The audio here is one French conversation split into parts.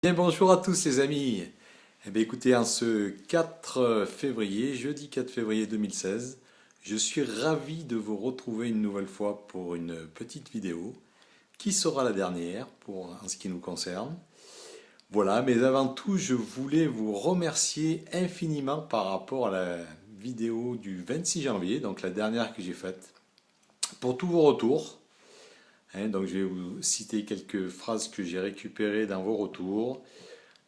Bien, bonjour à tous les amis. Eh bien, écoutez, en ce 4 février, jeudi 4 février 2016, je suis ravi de vous retrouver une nouvelle fois pour une petite vidéo qui sera la dernière en ce qui nous concerne. Voilà, mais avant tout, je voulais vous remercier infiniment par rapport à la vidéo du 26 janvier, donc la dernière que j'ai faite, pour tous vos retours. Donc je vais vous citer quelques phrases que j'ai récupérées dans vos retours.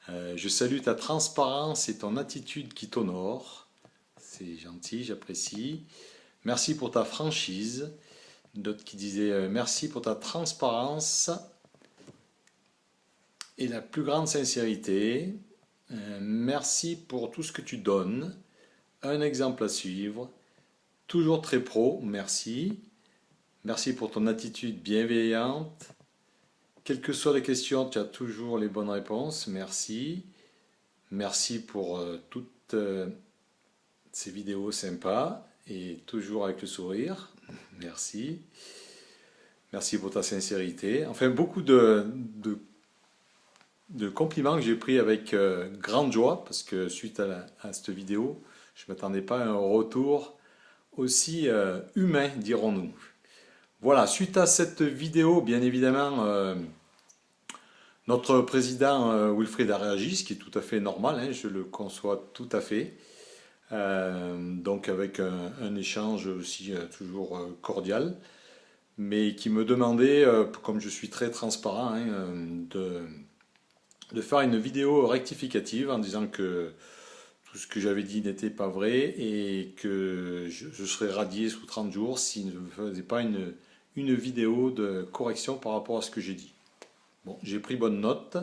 Je salue ta transparence et ton attitude qui t'honore. C'est gentil, j'apprécie. Merci pour ta franchise. D'autres qui disaient merci pour ta transparence et la plus grande sincérité. Merci pour tout ce que tu donnes. Un exemple à suivre. Toujours très pro, merci. Merci pour ton attitude bienveillante. Quelles que soient les questions, tu as toujours les bonnes réponses. Merci. Merci pour toutes ces vidéos sympas et toujours avec le sourire. Merci. Merci pour ta sincérité. Enfin, beaucoup de compliments que j'ai pris avec grande joie parce que suite à cette vidéo, je ne m'attendais pas à un retour aussi humain, dirons-nous. Voilà, suite à cette vidéo, bien évidemment, notre président Wilfried a réagi, ce qui est tout à fait normal, hein, je le conçois tout à fait. Donc avec un échange aussi toujours cordial, mais qui me demandait, comme je suis très transparent, hein, de faire une vidéo rectificative en disant que tout ce que j'avais dit n'était pas vrai et que je serais radié sous 30 jours s'il ne faisait pas une vidéo de correction par rapport à ce que j'ai dit. Bon, j'ai pris bonne note,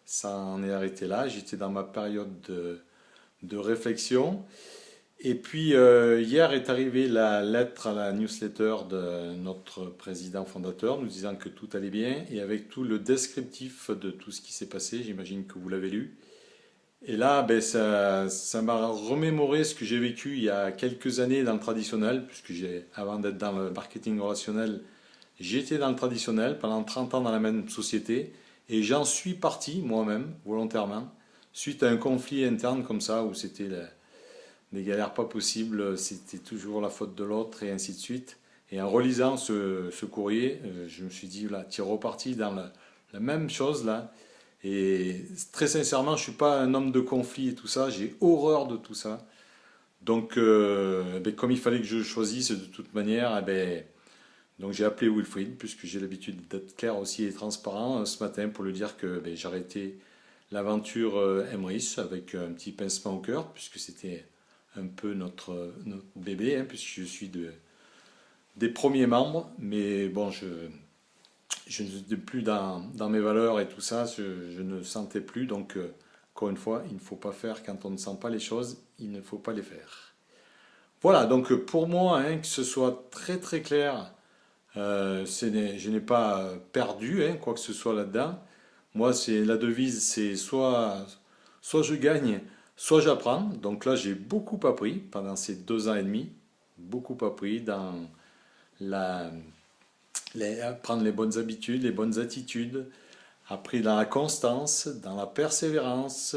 ça en est arrêté là, j'étais dans ma période de réflexion. Et puis hier est arrivée la lettre à la newsletter de notre président fondateur nous disant que tout allait bien et avec tout le descriptif de tout ce qui s'est passé, j'imagine que vous l'avez lu. Et là, ben, ça m'a remémoré ce que j'ai vécu il y a quelques années dans le traditionnel, puisque avant d'être dans le marketing relationnel, j'étais dans le traditionnel pendant 30 ans dans la même société et j'en suis parti moi-même, volontairement, suite à un conflit interne comme ça où c'était des galères pas possibles, c'était toujours la faute de l'autre et ainsi de suite. Et en relisant ce courrier, je me suis dit, là, tu es reparti dans la même chose là. Et très sincèrement, je suis pas un homme de conflit et tout ça, j'ai horreur de tout ça. Donc, ben, comme il fallait que je choisisse de toute manière, eh ben, donc j'ai appelé Wilfried, puisque j'ai l'habitude d'être clair aussi et transparent ce matin pour lui dire que ben, j'arrêtais l'aventure Emrys avec un petit pincement au cœur, puisque c'était un peu notre bébé, hein, puisque je suis des premiers membres, mais bon, je ne suis plus dans mes valeurs et tout ça, je ne sentais plus, donc encore une fois, il ne faut pas faire quand on ne sent pas les choses, il ne faut pas les faire. Voilà, donc pour moi, hein, que ce soit très très clair, je n'ai pas perdu hein, quoi que ce soit là-dedans. Moi, c'est la devise, c'est soit je gagne, soit j'apprends. Donc là, j'ai beaucoup appris pendant ces 2 ans et demi, beaucoup appris dans la, apprendre les bonnes habitudes, les bonnes attitudes, appris dans la constance, dans la persévérance.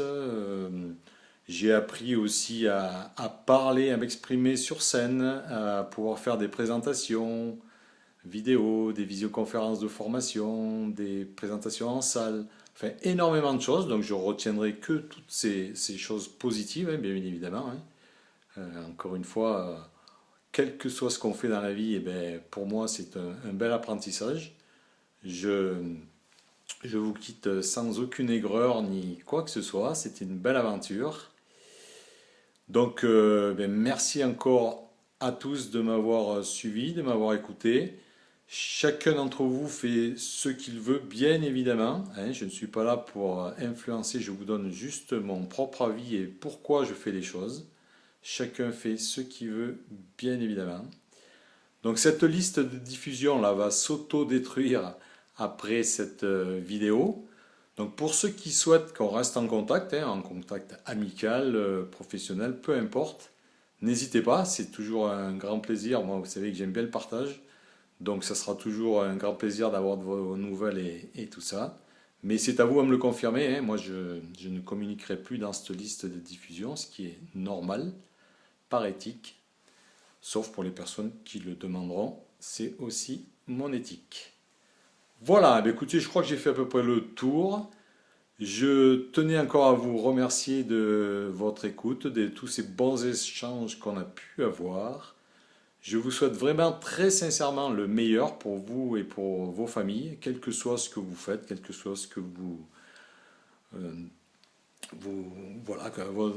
J'ai appris aussi à parler, à m'exprimer sur scène, à pouvoir faire des présentations vidéo, des visioconférences de formation, des présentations en salle, enfin énormément de choses. Donc je retiendrai que toutes ces choses positives, hein, bien évidemment. Hein. Encore une fois, quel que soit ce qu'on fait dans la vie, eh ben, pour moi c'est un bel apprentissage. Je, je vous quitte sans aucune aigreur ni quoi que ce soit. C'était une belle aventure. Donc ben, merci encore à tous de m'avoir suivi, de m'avoir écouté. Chacun d'entre vous fait ce qu'il veut, bien évidemment. Hein, je ne suis pas là pour influencer, je vous donne juste mon propre avis et pourquoi je fais les choses. Chacun fait ce qu'il veut, bien évidemment. Donc cette liste de diffusion là va s'auto-détruire après cette vidéo. Donc pour ceux qui souhaitent qu'on reste en contact, hein, en contact amical, professionnel, peu importe, n'hésitez pas, c'est toujours un grand plaisir. Moi, vous savez que j'aime bien le partage. Donc ça sera toujours un grand plaisir d'avoir de vos nouvelles et tout ça. Mais c'est à vous à me le confirmer, hein. Moi, je ne communiquerai plus dans cette liste de diffusion, ce qui est normal, par éthique, sauf pour les personnes qui le demanderont. C'est aussi mon éthique. Voilà, eh bien, écoutez, je crois que j'ai fait à peu près le tour. Je tenais encore à vous remercier de votre écoute, de tous ces bons échanges qu'on a pu avoir. Je vous souhaite vraiment très sincèrement le meilleur pour vous et pour vos familles, quel que soit ce que vous faites, quel que soit ce que euh, voilà,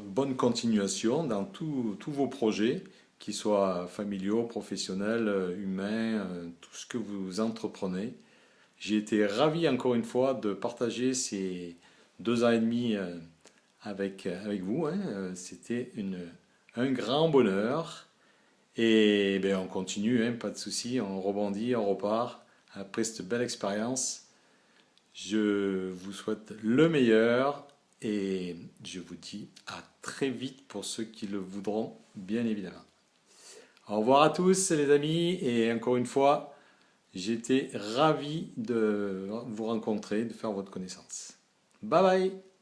bonne continuation dans tous vos projets, qu'ils soient familiaux, professionnels, humains, tout ce que vous entreprenez. J'ai été ravi encore une fois de partager ces 2 ans et demi avec vous, hein. C'était un grand bonheur. Et ben, on continue, hein, pas de souci, on rebondit, on repart. Après cette belle expérience, je vous souhaite le meilleur et je vous dis à très vite pour ceux qui le voudront, bien évidemment. Au revoir à tous les amis et encore une fois, j'étais ravi de vous rencontrer, de faire votre connaissance. Bye bye!